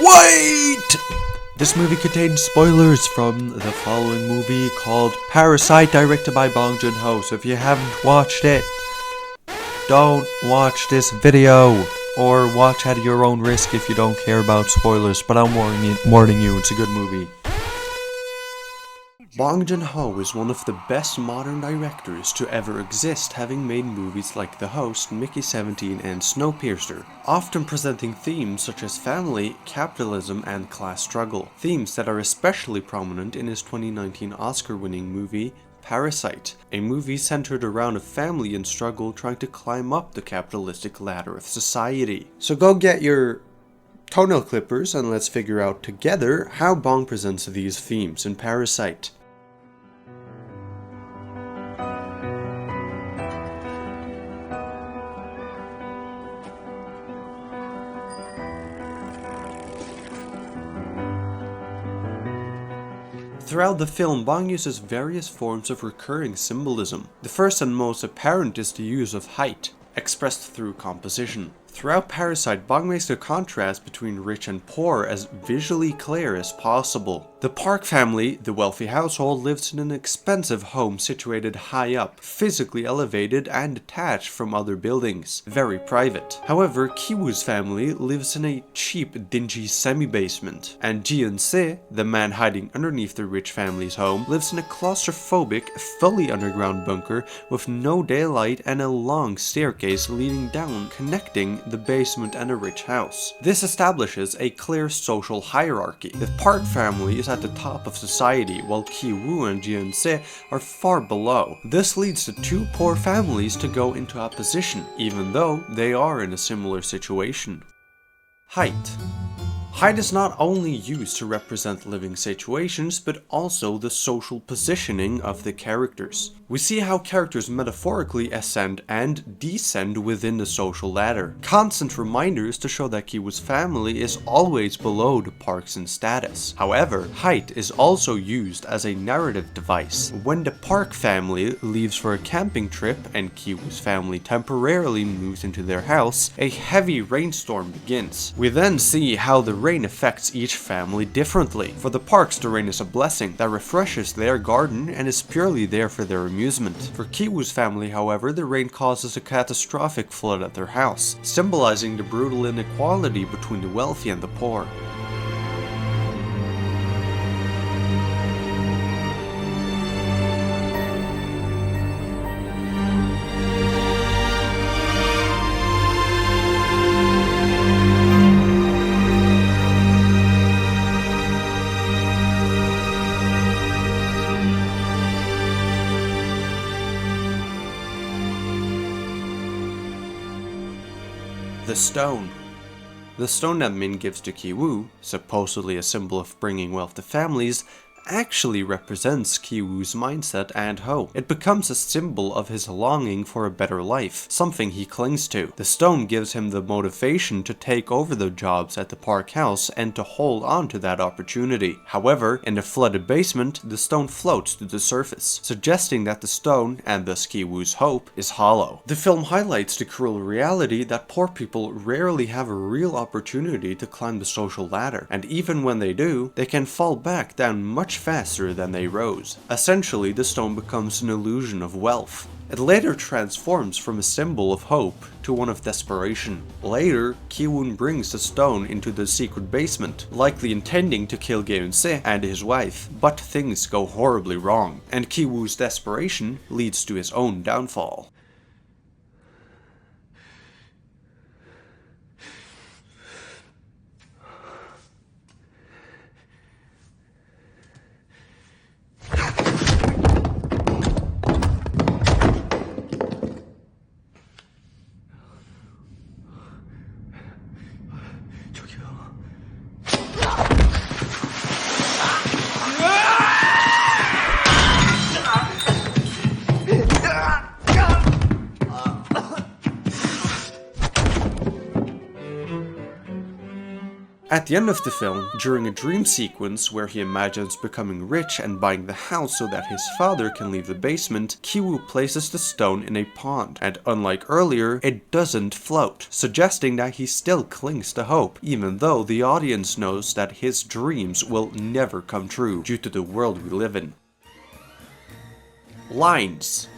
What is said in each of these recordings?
Wait! This movie contains spoilers from the following movie called Parasite, directed by Bong Joon-ho. So if you haven't watched it, don't watch this video, or watch at your own risk if you don't care about spoilers, but I'm warning you, it's a good movie. Bong Joon-ho is one of the best modern directors to ever exist, having made movies like The Host, Mickey 17 and Snowpiercer, often presenting themes such as family, capitalism and class struggle, themes that are especially prominent in his 2019 Oscar-winning movie Parasite, a movie centered around a family in struggle trying to climb up the capitalistic ladder of society. So go get your toenail clippers and let's figure out together how Bong presents these themes in Parasite. Throughout the film, Bong uses various forms of recurring symbolism. The first and most apparent is the use of height, expressed through composition. Throughout Parasite, Bong makes the contrast between rich and poor as visually clear as possible. The Park family, the wealthy household, lives in an expensive home situated high up, physically elevated and detached from other buildings, very private. However, Ki-woo's family lives in a cheap, dingy semi-basement, and Ji-eun-se, the man hiding underneath the rich family's home, lives in a claustrophobic, fully underground bunker with no daylight and a long staircase leading down, connecting the basement and a rich house. This establishes a clear social hierarchy. The Park family is at the top of society, while Ki-woo and Ji-eun-se are far below. This leads the two poor families to go into opposition, even though they are in a similar situation. Height. Height is not only used to represent living situations, but also the social positioning of the characters. We see how characters metaphorically ascend and descend within the social ladder. Constant reminders to show that Ki-woo's family is always below the Parks in status. However, height is also used as a narrative device. When the Park family leaves for a camping trip and Ki-woo's family temporarily moves into their house, a heavy rainstorm begins. We then see how the rain affects each family differently. For the Parks, the rain is a blessing that refreshes their garden and is purely there for their amusement. For Ki-woo's family, however, the rain causes a catastrophic flood at their house, symbolizing the brutal inequality between the wealthy and the poor. The stone. The stone that Min gives to Ki-woo, supposedly a symbol of bringing wealth to families, actually represents Ki-woo's mindset and hope. It becomes a symbol of his longing for a better life, something he clings to. The stone gives him the motivation to take over the jobs at the Park house and to hold on to that opportunity. However, in the flooded basement, the stone floats to the surface, suggesting that the stone, and thus Ki-woo's hope, is hollow. The film highlights the cruel reality that poor people rarely have a real opportunity to climb the social ladder, and even when they do, they can fall back down much faster than they rose. Essentially, the stone becomes an illusion of wealth. It later transforms from a symbol of hope to one of desperation. Later, Ki-woo brings the stone into the secret basement, likely intending to kill Ge-eun-se and his wife, but things go horribly wrong, and Ki-woo's desperation leads to his own downfall. At the end of the film, during a dream sequence where he imagines becoming rich and buying the house so that his father can leave the basement, Ki-woo places the stone in a pond, and unlike earlier, it doesn't float, suggesting that he still clings to hope, even though the audience knows that his dreams will never come true due to the world we live in. Lines.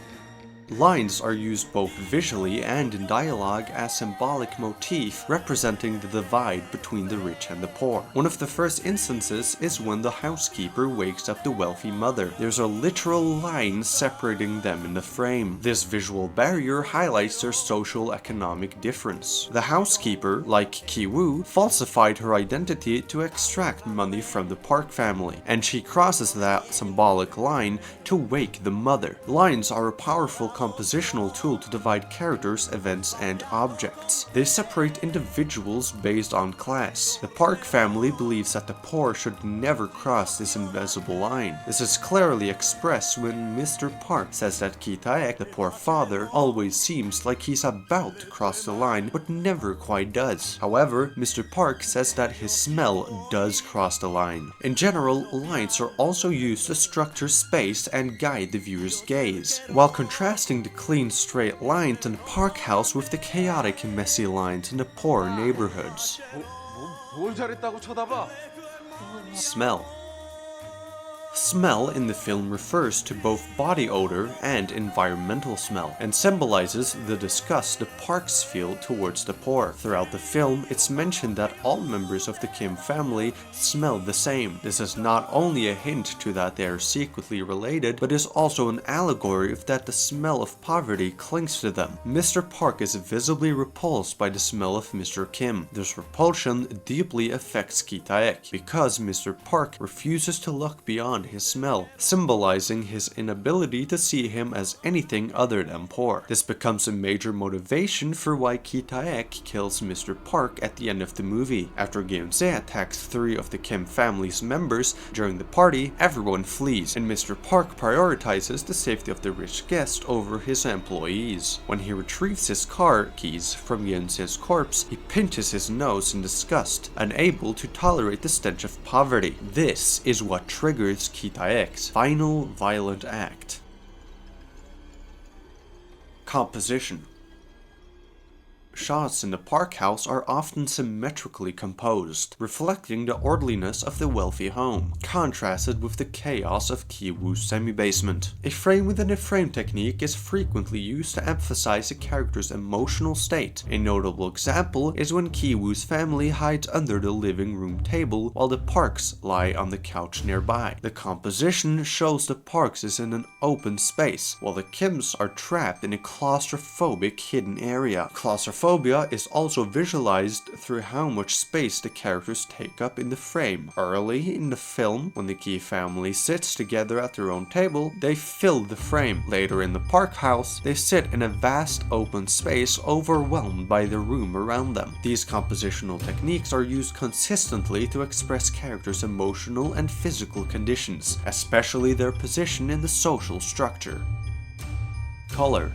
Lines are used both visually and in dialogue as symbolic motif representing the divide between the rich and the poor. One of the first instances is when the housekeeper wakes up the wealthy mother. There's a literal line separating them in the frame. This visual barrier highlights their social-economic difference. The housekeeper, like Ki-woo, falsified her identity to extract money from the Park family, and she crosses that symbolic line to wake the mother. Lines are a powerful compositional tool to divide characters, events, and objects. They separate individuals based on class. The Park family believes that the poor should never cross this invisible line. This is clearly expressed when Mr. Park says that Ki-taek, the poor father, always seems like he's about to cross the line but never quite does. However, Mr. Park says that his smell does cross the line. In general, lines are also used to structure space and guide the viewer's gaze, while contrasting the clean straight lines in the Park house with the chaotic and messy lines in the poor neighborhoods. Smell. Smell in the film refers to both body odor and environmental smell, and symbolizes the disgust the Parks feel towards the poor. Throughout the film, it's mentioned that all members of the Kim family smell the same. This is not only a hint to that they are secretly related, but is also an allegory of that the smell of poverty clings to them. Mr. Park is visibly repulsed by the smell of Mr. Kim. This repulsion deeply affects Ki-taek, because Mr. Park refuses to look beyond his smell, symbolizing his inability to see him as anything other than poor. This becomes a major motivation for why Ki-taek kills Mr. Park at the end of the movie. After Geun-se attacks 3 of the Kim family's members during the party, everyone flees, and Mr. Park prioritizes the safety of the rich guest over his employees. When he retrieves his car keys from Geun-se's corpse, he pinches his nose in disgust, unable to tolerate the stench of poverty. This is what triggers Ki-taek's final violent act. Composition. Shots in the Park house are often symmetrically composed, reflecting the orderliness of the wealthy home, contrasted with the chaos of Ki-woo's semi-basement. A frame within a frame technique is frequently used to emphasize a character's emotional state. A notable example is when Ki-woo's family hides under the living room table while the Parks lie on the couch nearby. The composition shows the Parks is in an open space, while the Kims are trapped in a claustrophobic hidden area. Claustrophobia is also visualized through how much space the characters take up in the frame. Early in the film, when the Ki family sits together at their own table, they fill the frame. Later in the Park house, they sit in a vast open space overwhelmed by the room around them. These compositional techniques are used consistently to express characters' emotional and physical conditions, especially their position in the social structure. Color.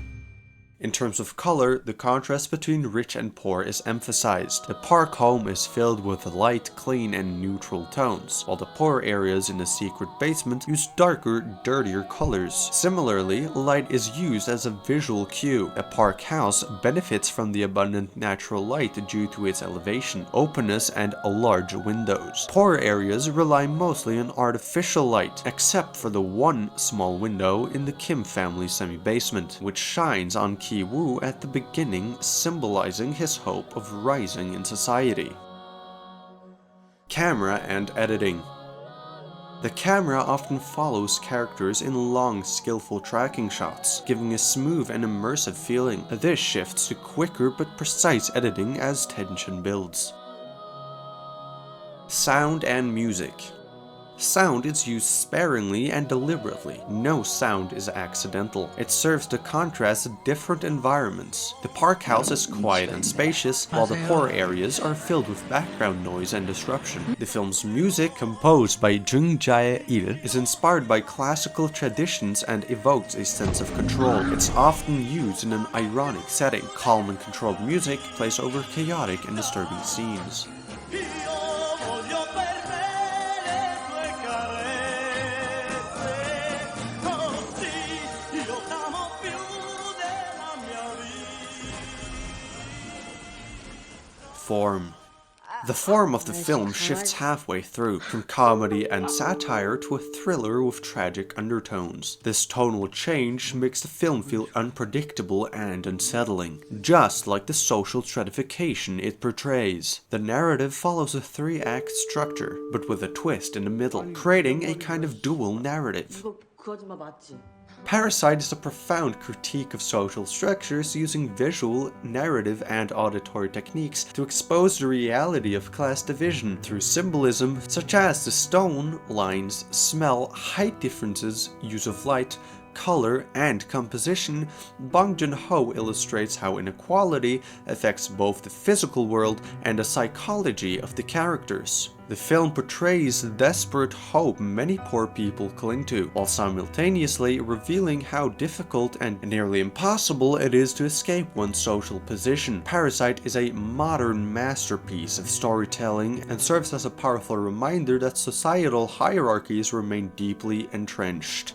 In terms of color, the contrast between rich and poor is emphasized. The Park home is filled with light, clean, and neutral tones, while the poor areas in the secret basement use darker, dirtier colors. Similarly, light is used as a visual cue. A Park house benefits from the abundant natural light due to its elevation, openness, and large windows. Poor areas rely mostly on artificial light, except for the one small window in the Kim family semi-basement, which shines on Ki-woo at the beginning, symbolizing his hope of rising in society. Camera and editing. The camera often follows characters in long, skillful tracking shots, giving a smooth and immersive feeling. This shifts to quicker but precise editing as tension builds. Sound and music. Sound is used sparingly and deliberately. No sound is accidental. It serves to contrast different environments. The Park house is quiet and spacious, while the poor areas are filled with background noise and disruption. The film's music, composed by Jung Jae-il, is inspired by classical traditions and evokes a sense of control. It's often used in an ironic setting. Calm and controlled music plays over chaotic and disturbing scenes. form. The form of the film shifts halfway through, from comedy and satire to a thriller with tragic undertones. This tonal change makes the film feel unpredictable and unsettling, just like the social stratification it portrays. The narrative follows a 3-act structure, but with a twist in the middle, creating a kind of dual narrative. Parasite is a profound critique of social structures using visual, narrative, and auditory techniques to expose the reality of class division through symbolism such as the stone, lines, smell, height differences, use of light, color, and composition. Bong Joon-ho illustrates how inequality affects both the physical world and the psychology of the characters. The film portrays the desperate hope many poor people cling to, while simultaneously revealing how difficult and nearly impossible it is to escape one's social position. Parasite is a modern masterpiece of storytelling and serves as a powerful reminder that societal hierarchies remain deeply entrenched.